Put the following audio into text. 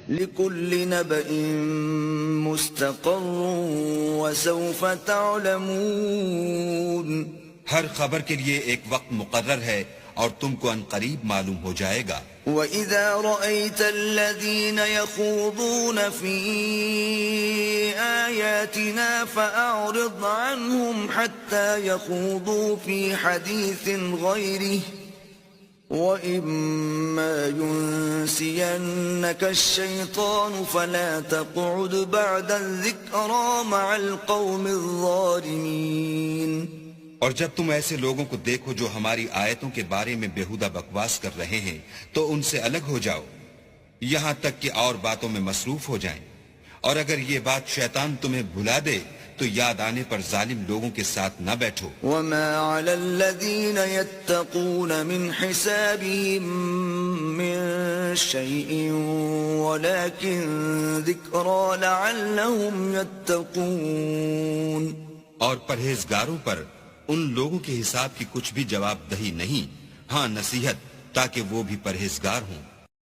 لكل نبأ مستقر وسوف تعلمون. ہر خبر کے لیے ایک وقت مقرر ہے اور تم کو ان قریب معلوم ہو جائے گا. وَإِذَا رَأَيْتَ الَّذِينَ يَخُوضُونَ فِي آيَاتِنَا فَأَعْرِضْ عَنْهُمْ حَتَّى يَخُوضُوا فِي حَدِيثٍ غَيْرِهِ وَإِمَّا يُنْسِيَنَّكَ الشَّيْطَانُ فَلَا تَقْعُدْ بَعْدَ الذِّكْرَى مَعَ الْقَوْمِ الظَّالِمِينَ. اور جب تم ایسے لوگوں کو دیکھو جو ہماری آیتوں کے بارے میں بیہودہ بکواس کر رہے ہیں تو ان سے الگ ہو جاؤ یہاں تک کہ اور باتوں میں مصروف ہو جائیں. اور اگر یہ بات شیطان تمہیں بھلا دے تو یاد آنے پر ظالم لوگوں کے ساتھ نہ بیٹھو. وَمَا عَلَى الَّذِينَ يَتَّقُونَ مِنْ حِسَابِهِمْ مِنْ شَيْءٍ وَلَكِنْ ذِكْرَى لَعَلَّهُمْ يَتَّقُونَ. اور پرہیزگاروں پر ان لوگوں کے حساب کی کچھ بھی جواب دہی نہیں، ہاں نصیحت تاکہ وہ بھی پرہیزگار ہوں.